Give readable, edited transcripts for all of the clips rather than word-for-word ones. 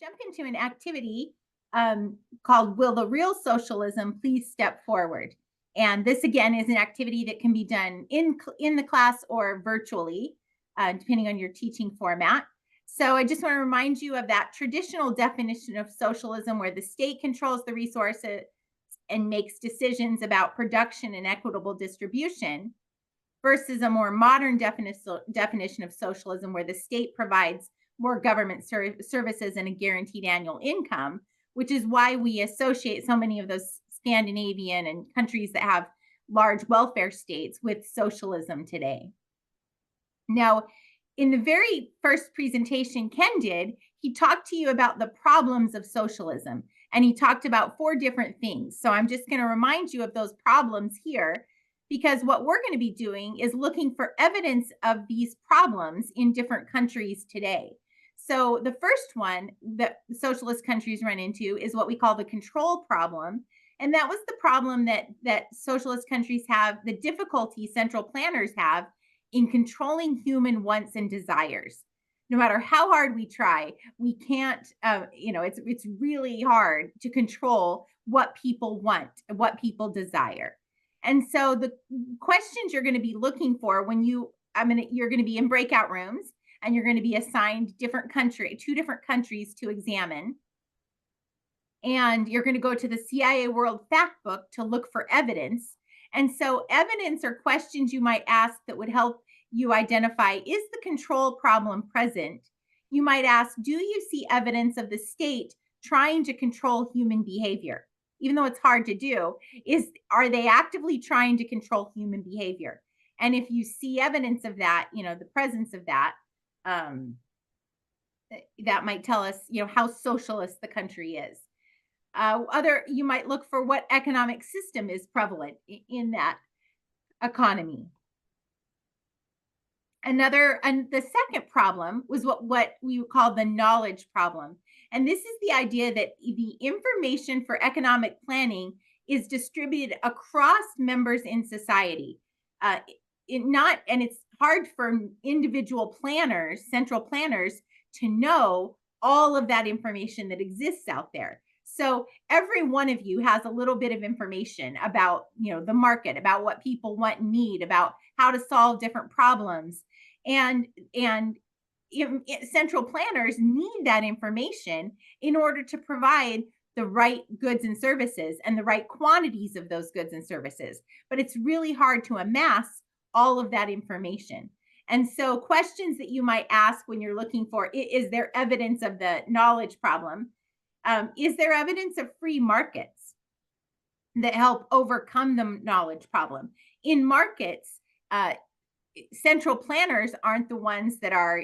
Jump into an activity called Will the Real Socialism Please Step Forward? And this, again, is an activity that can be done in the class or virtually, depending on your teaching format. So I just want to remind you of that traditional definition of socialism where the state controls the resources and makes decisions about production and equitable distribution versus a more modern definition of socialism where the state provides more government services and a guaranteed annual income, which is why we associate so many of those Scandinavian and countries that have large welfare states with socialism today. Now, in the very first presentation Ken did, he talked to you about the problems of socialism, and he talked about 4 different things. So I'm just going to remind you of those problems here, because what we're going to be doing is looking for evidence of these problems in different countries today. So the first one that socialist countries run into is what we call the control problem. And that was the problem that socialist countries have, the difficulty central planners have in controlling human wants and desires. No matter how hard we try, we can't, it's really hard to control what people want, what people desire. And so the questions you're going to be looking for when you're going to be in breakout rooms and you're going to be assigned two different countries to examine. And you're going to go to the CIA World Factbook to look for evidence. And so evidence or questions you might ask that would help you identify, is the control problem present? You might ask, do you see evidence of the state trying to control human behavior? Even though it's hard to do, are they actively trying to control human behavior? And if you see evidence of that, the presence of that, that might tell us, how socialist the country is. You might look for what economic system is prevalent in that economy. And the second problem was what we would call the knowledge problem. And this is the idea that the information for economic planning is distributed across members in society. And it's hard for individual planners, central planners, to know all of that information that exists out there. So every one of you has a little bit of information about, the market, about what people want and need, about how to solve different problems. And central planners need that information in order to provide the right goods and services and the right quantities of those goods and services. But it's really hard to amass all of that information. And so questions that you might ask when you're looking for, is there evidence of the knowledge problem? Is there evidence of free markets that help overcome the knowledge problem? In markets, central planners aren't the ones that are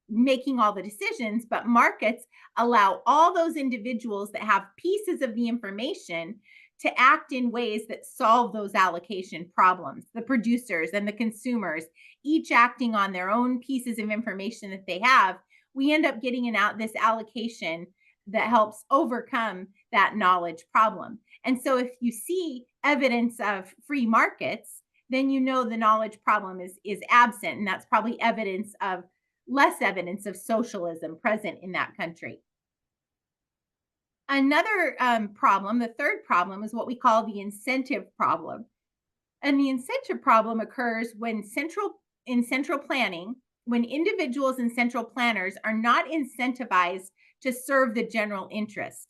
making all the decisions, but markets allow all those individuals that have pieces of the information to act in ways that solve those allocation problems. The producers and the consumers, each acting on their own pieces of information that they have, we end up getting this allocation that helps overcome that knowledge problem. And so if you see evidence of free markets, then the knowledge problem is absent, and that's probably less evidence of socialism present in that country. Another problem, the third problem, is what we call the incentive problem. And the incentive problem occurs in central planning, when individuals and central planners are not incentivized to serve the general interest.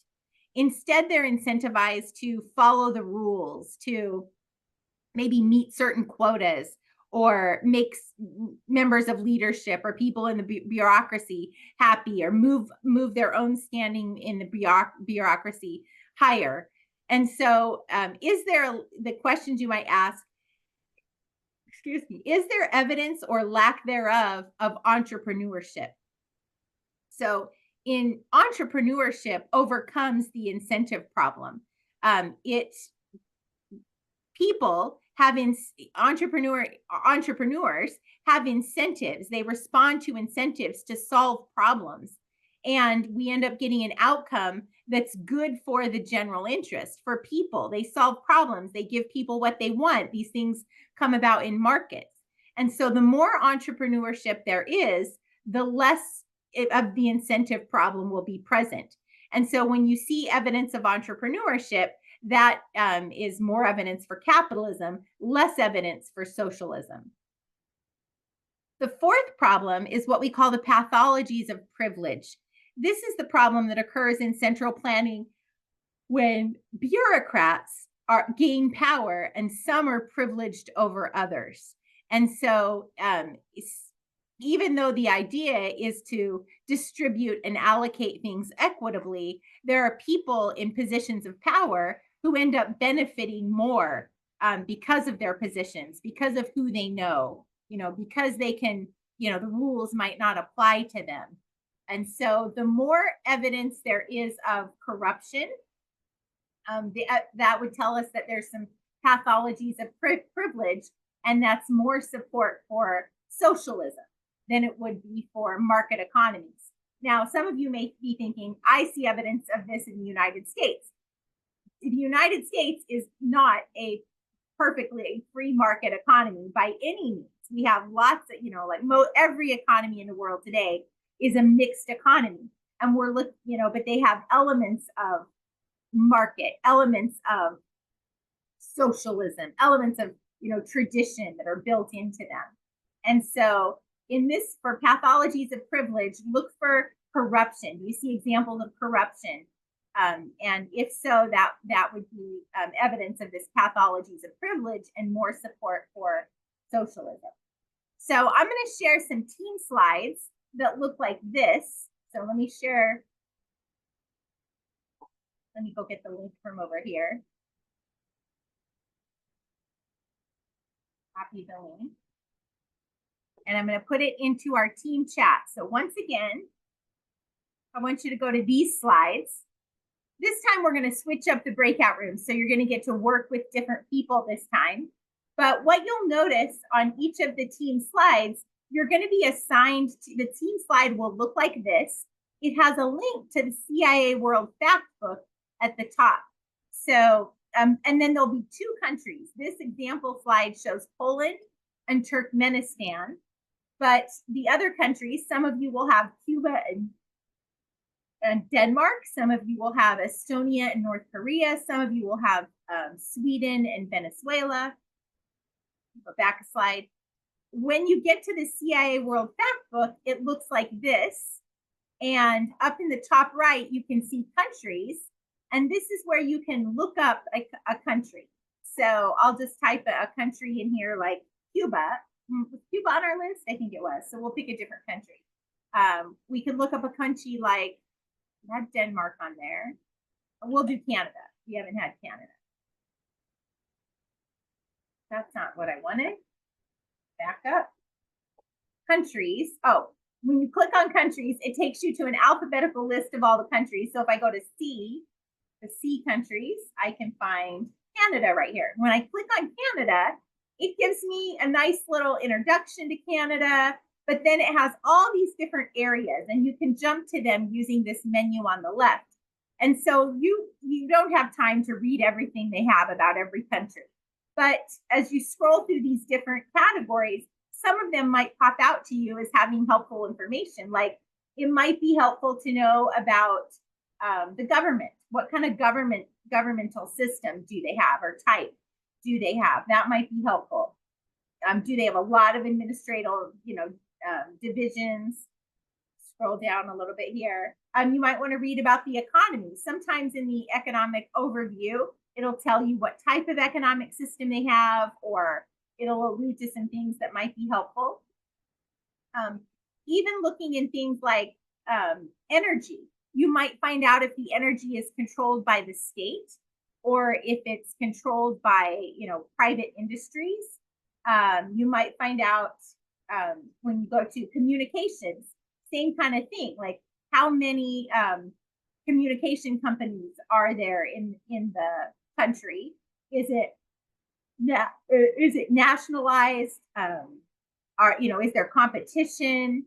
Instead, they're incentivized to follow the rules, to maybe meet certain quotas, or make members of leadership or people in the bureaucracy happy, or move their own standing in the bureaucracy higher. And so the questions you might ask, is there evidence or lack thereof of entrepreneurship? So in entrepreneurship overcomes the incentive problem. Entrepreneurs have incentives. They respond to incentives to solve problems. And we end up getting an outcome that's good for the general interest, for people. They solve problems. They give people what they want. These things come about in markets. And so the more entrepreneurship there is, the less of the incentive problem will be present. And so when you see evidence of entrepreneurship, that is more evidence for capitalism, less evidence for socialism. The fourth problem is what we call the pathologies of privilege. This is the problem that occurs in central planning when bureaucrats gain power and some are privileged over others. And so even though the idea is to distribute and allocate things equitably, there are people in positions of power who end up benefiting more because of their positions, because of who they know, because they can, the rules might not apply to them. And so the more evidence there is of corruption, that would tell us that there's some pathologies of privilege, and that's more support for socialism than it would be for market economies. Now, some of you may be thinking, I see evidence of this in the United States. The United States is not a perfectly free market economy by any means. We have lots of, every economy in the world today is a mixed economy. And we're looking, but they have elements of market, elements of socialism, elements of, tradition that are built into them. And so in this, for pathologies of privilege, look for corruption. Do you see examples of corruption? And if so, that would be evidence of this pathologies of privilege and more support for socialism. So I'm going to share some team slides that look like this. So let me go get the link from over here. Copy the link. And I'm going to put it into our team chat. So once again, I want you to go to these slides. This time we're going to switch up the breakout rooms. So you're going to get to work with different people this time. But what you'll notice on each of the team slides, you're going to be assigned to the team slide will look like this. It has a link to the CIA World Factbook at the top. So, and then there'll be two countries. This example slide shows Poland and Turkmenistan. But the other countries, some of you will have Cuba and Denmark. Some of you will have Estonia and North Korea. Some of you will have Sweden and Venezuela. Go back a slide. When you get to the CIA World Factbook, it looks like this. And up in the top right, you can see countries. And this is where you can look up a country. So I'll just type a country in here like Cuba. Was Cuba on our list? I think it was. So we'll pick a different country. We could look up a country like, not Denmark on there. We'll do Canada. We haven't had Canada. That's not what I wanted. Back up. Countries. Oh, when you click on countries, it takes you to an alphabetical list of all the countries. So if I go to C, the C countries, I can find Canada right here. When I click on Canada, it gives me a nice little introduction to Canada, but then it has all these different areas and you can jump to them using this menu on the left. And so you don't have time to read everything they have about every country. But as you scroll through these different categories, some of them might pop out to you as having helpful information. Like it might be helpful to know about the government. What kind of governmental system do they have or type do they have? That might be helpful. Do they have a lot of administrative, divisions? Scroll down a little bit here. You might want to read about the economy. Sometimes in the economic overview, it'll tell you what type of economic system they have, or it'll allude to some things that might be helpful. Even looking in things like energy, you might find out if the energy is controlled by the state or if it's controlled by, private industries. You might find out when you go to communications, same kind of thing, like how many communication companies are there in the country? Is it nationalized? Is there competition?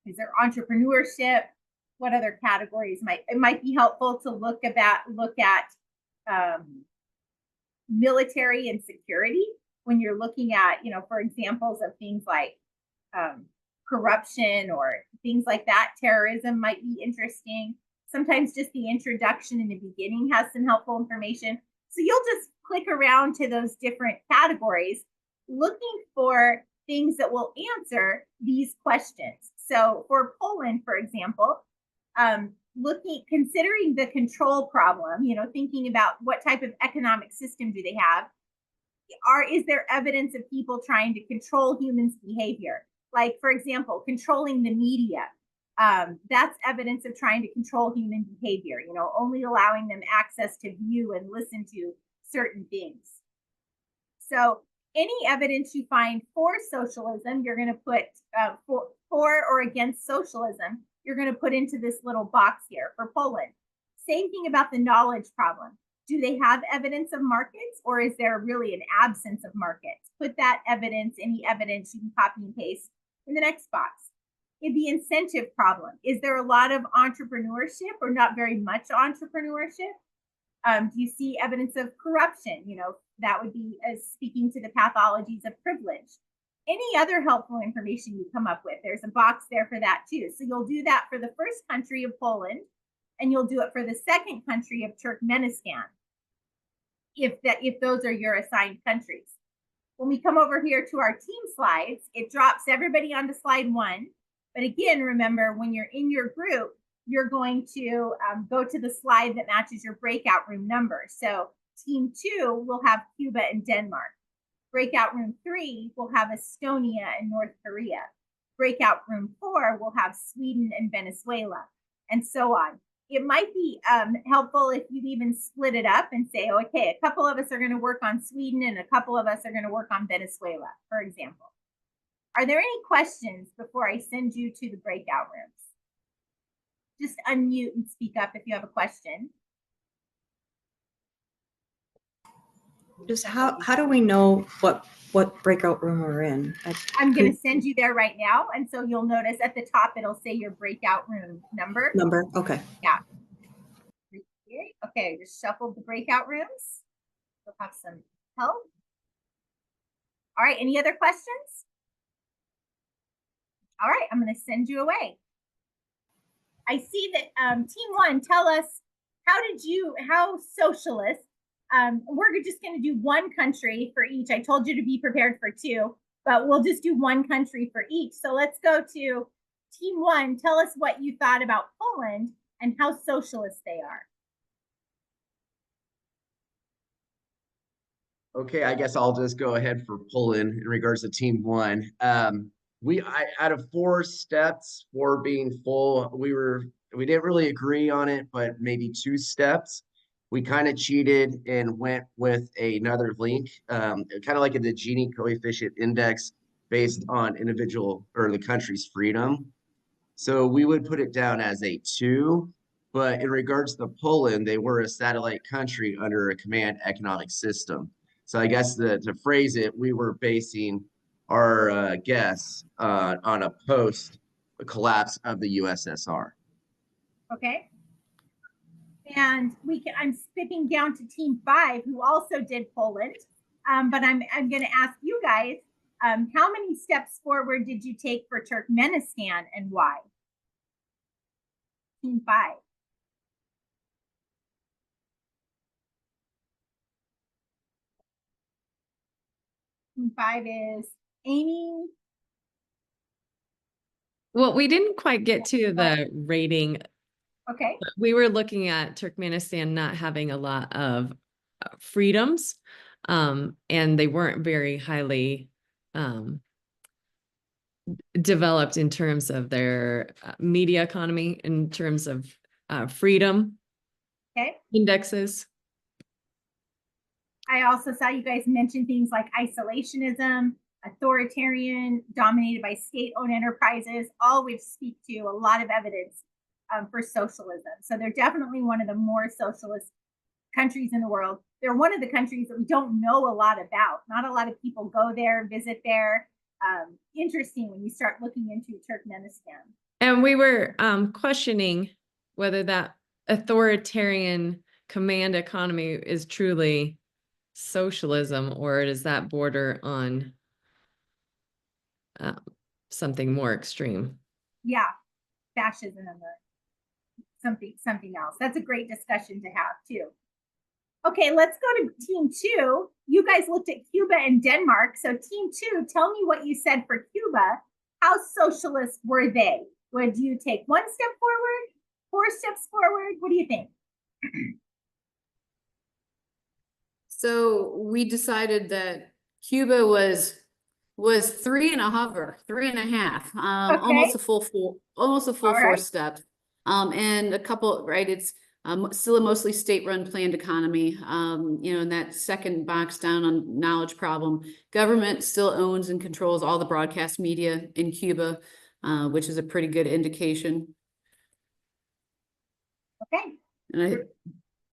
Is there entrepreneurship? What other categories might be helpful to look at military and security when you're looking at, for examples of things like corruption or things like that. Terrorism might be interesting. Sometimes just the introduction in the beginning has some helpful information. So you'll just click around to those different categories looking for things that will answer these questions. So for Poland, for example, considering the control problem, thinking about what type of economic system do they have, is there evidence of people trying to control humans' behavior? Like, for example, controlling the media. That's evidence of trying to control human behavior, only allowing them access to view and listen to certain things. So any evidence you find for socialism, you're going to put for or against socialism, you're going to put into this little box here for Poland. Same thing about the knowledge problem. Do they have evidence of markets, or is there really an absence of markets? Put that evidence, any evidence you can copy and paste in the next box. In the incentive problem, is there a lot of entrepreneurship or not very much entrepreneurship? Do you see evidence of corruption? That would be as speaking to the pathologies of privilege. Any other helpful information you come up with, there's a box there for that too. So you'll do that for the first country of Poland, and you'll do it for the second country of Turkmenistan, if those are your assigned countries. When we come over here to our team slides, it drops everybody onto slide 1. But again, remember, when you're in your group, you're going to go to the slide that matches your breakout room number. So team 2 will have Cuba and Denmark. Breakout room 3 will have Estonia and North Korea. Breakout room 4 will have Sweden and Venezuela, and so on. It might be helpful if you even split it up and say, okay, a couple of us are going to work on Sweden and a couple of us are going to work on Venezuela, for example. Are there any questions before I send you to the breakout rooms? Just unmute and speak up if you have a question. Just how do we know what breakout room we're in? I'm going to send you there right now. And so you'll notice at the top, it'll say your breakout room number. Okay. Yeah. Okay, just shuffled the breakout rooms. We'll have some help. All right, any other questions? All right, I'm going to send you away. I see that team 1, tell us, how socialist, we're just going to do one country for each. I told you to be prepared for 2, but we'll just do one country for each. So let's go to team 1. Tell us what you thought about Poland and how socialist they are. Okay, I guess I'll just go ahead for Poland in regards to team 1. Out of 4 steps for being full, we didn't really agree on it, but maybe 2 steps. We kind of cheated and went with another link, kind of like the Gini coefficient index based on individual or the country's freedom. So we would put it down as a 2, but in regards to Poland, they were a satellite country under a command economic system. So I guess to phrase it, we were basing our guess on a post-collapse of the USSR. Okay. And I'm skipping down to team 5, who also did Poland. But I'm going to ask you guys, how many steps forward did you take for Turkmenistan and why? Team 5. Team 5 is Amy. Well, we didn't quite get to the rating. Okay. We were looking at Turkmenistan not having a lot of freedoms, and they weren't very highly developed in terms of their media economy, in terms of freedom indexes. I also saw you guys mention things like isolationism, authoritarian, dominated by state-owned enterprises. All which speak to a lot of evidence for socialism. So they're definitely one of the more socialist countries in the world. They're one of the countries that we don't know a lot about. Not a lot of people go there, visit there. Interesting when you start looking into Turkmenistan. And we were questioning whether that authoritarian command economy is truly socialism, or does that border on something more extreme. Yeah, fascism or something else. That's a great discussion to have too. Okay, let's go to team 2. You guys looked at Cuba and Denmark. So team 2, tell me what you said for Cuba. How socialist were they? Would you take 1 step forward, 4 steps forward? What do you think? So we decided that Cuba was 3.5, almost a full 4, almost a full All 4 right. steps. And a couple, right? It's still a mostly state-run planned economy. You know, in that second box down on knowledge problem, government still owns and controls all the broadcast media in Cuba, which is a pretty good indication. Okay. And I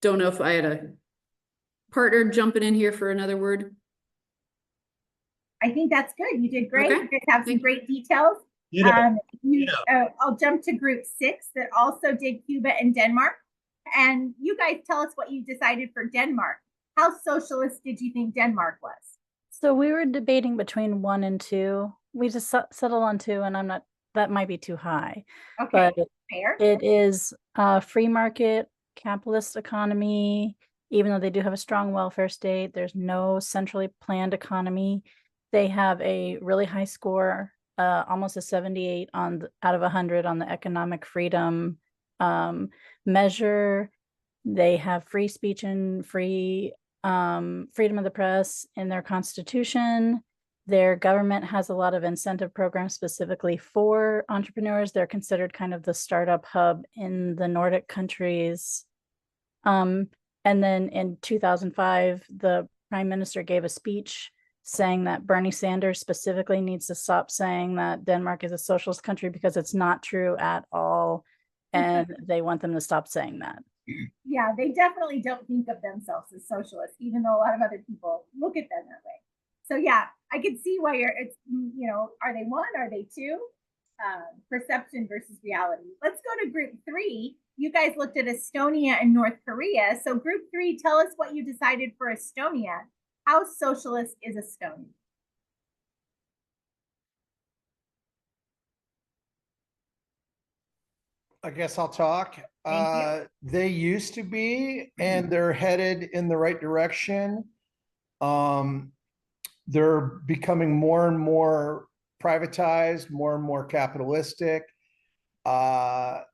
don't know if I had a partner jumping in here for another word. I think that's good. You did great. Okay. You guys have some great details. I'll jump to group 6 that also did Cuba and Denmark. And you guys tell us what you decided for Denmark. How socialist did you think Denmark was? So we were debating between 1 and 2. We just settled on 2, and that might be too high. Okay, But fair. it is a free market, capitalist economy. Even though they do have a strong welfare state, there's no centrally planned economy. They have a really high score, almost a 78 out of 100 on the economic freedom measure. They have free speech and free freedom of the press in their constitution. Their government has a lot of incentive programs specifically for entrepreneurs. They're considered kind of the startup hub in the Nordic countries. And then in 2005, the prime minister gave a speech saying that Bernie Sanders specifically needs to stop saying that Denmark is a socialist country because it's not true at all. And they want them to stop saying that. Yeah, they definitely don't think of themselves as socialists, even though a lot of other people look at them that way. So yeah, I could see why it's, you know, are they 1? Are they 2? Perception versus reality. Let's go to group 3. You guys looked at Estonia and North Korea. So group 3, tell us what you decided for Estonia. How socialist is Estonia? I guess I'll talk. Thank They used to be, and they're headed in the right direction. They're becoming more and more privatized, more and more capitalistic. Though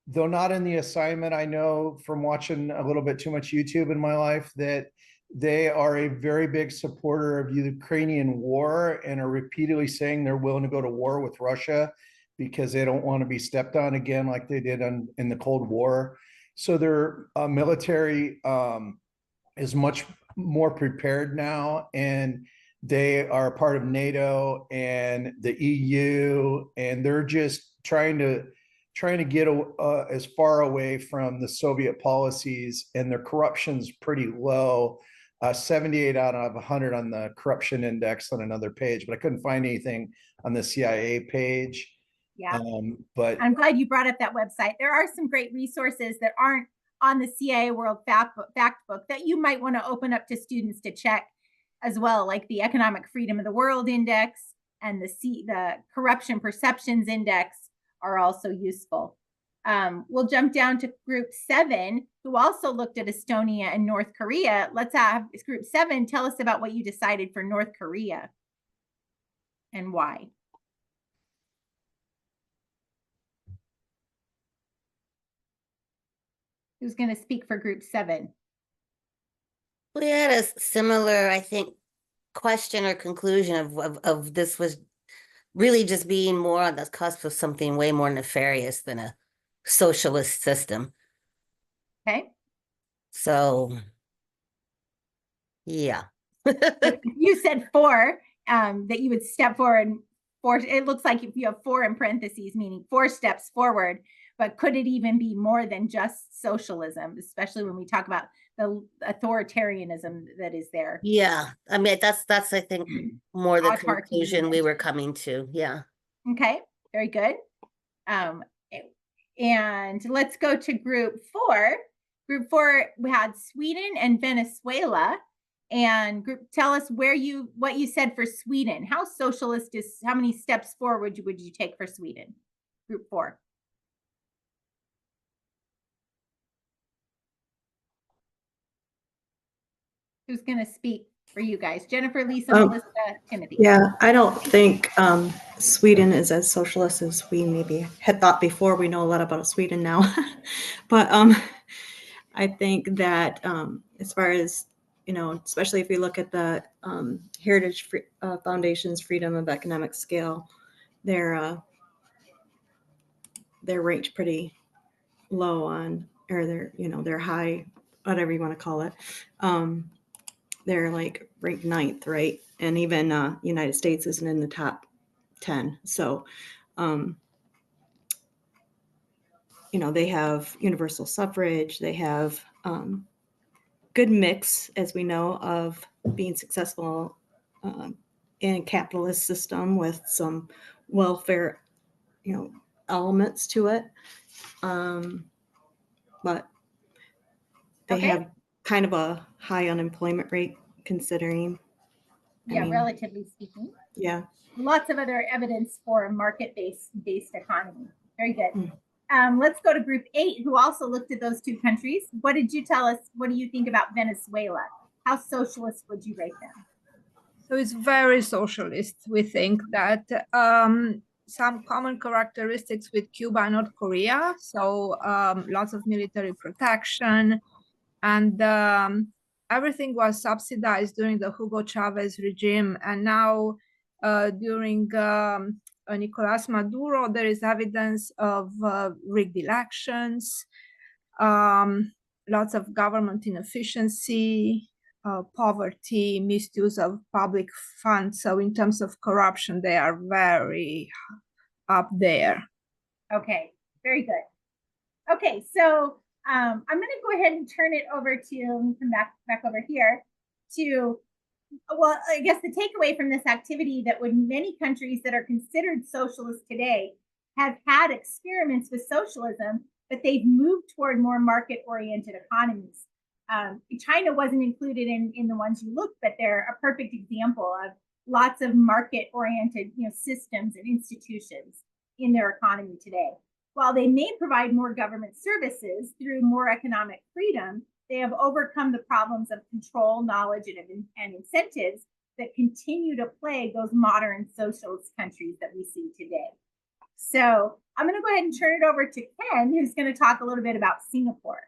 not in the assignment, I know from watching a little bit too much YouTube in my life that they are a very big supporter of the Ukrainian war and are repeatedly saying they're willing to go to war with Russia because they don't want to be stepped on again like they did in the Cold War. So their military is much more prepared now, and they are a part of NATO and the EU, and they're just trying to get as far away from the Soviet policies, and their corruption's pretty low. 78 out of 100 on the corruption index on another page, but I couldn't find anything on the CIA page. Yeah, but I'm glad you brought up that website. There are some great resources that aren't on the CIA World Factbook that you might want to open up to students to check as well, like the Economic Freedom of the World Index and the Corruption Perceptions Index are also useful. We'll jump down to group 7, who also looked at Estonia and North Korea. Let's have group 7 tell us about what you decided for North Korea and why. Who's going to speak for group 7? We had a similar, I think, question or conclusion of this was really just being more on the cusp of something way more nefarious than a socialist system. Okay. So, yeah. You said 4, that you would step forward. 4, it looks like if you have 4 in parentheses, meaning 4 steps forward, but could it even be more than just socialism, especially when we talk about the authoritarianism that is there? Yeah, I mean, that's I think more the conclusion we were coming to. Yeah. Okay, very good. And let's go to group 4. Group 4, we had Sweden and Venezuela. And group, tell us what you said for Sweden. How socialist is, how many steps forward would you take for Sweden? Group 4. Who's going to speak for you guys? Jennifer, Lisa, Melissa, Timothy. Yeah, I don't think Sweden is as socialist as we maybe had thought before. We know a lot about Sweden now. But I think that as far as, especially if we look at the Heritage Foundation's freedom of economic scale, they're ranked pretty low on, or they're high, whatever you want to call it. They're like ranked 9th, right? And even United States isn't in the top 10. So, they have universal suffrage. They have good mix, as we know, of being successful in a capitalist system with some welfare, elements to it. But they have kind of a high unemployment rate considering. Relatively speaking. Yeah. Lots of other evidence for a market-based economy. Very good. Let's go to group 8, who also looked at those 2 countries. What did you tell us? What do you think about Venezuela? How socialist would you rate them? So it's very socialist. We think that some common characteristics with Cuba and North Korea. So lots of military protection, and everything was subsidized during the Hugo Chavez regime. And now during Nicolas Maduro, there is evidence of rigged elections, lots of government inefficiency, poverty, misuse of public funds. So in terms of corruption, they are very up there. Okay, very good. Okay, so I'm going to go ahead and turn it over to, come back over here to, well, I guess the takeaway from this activity that when many countries that are considered socialist today have had experiments with socialism, but they've moved toward more market-oriented economies. China wasn't included in the ones you looked, but they're a perfect example of lots of market-oriented, systems and institutions in their economy today. While they may provide more government services through more economic freedom, they have overcome the problems of control, knowledge, and incentives that continue to plague those modern socialist countries that we see today. So I'm going to go ahead and turn it over to Ken, who's going to talk a little bit about Singapore.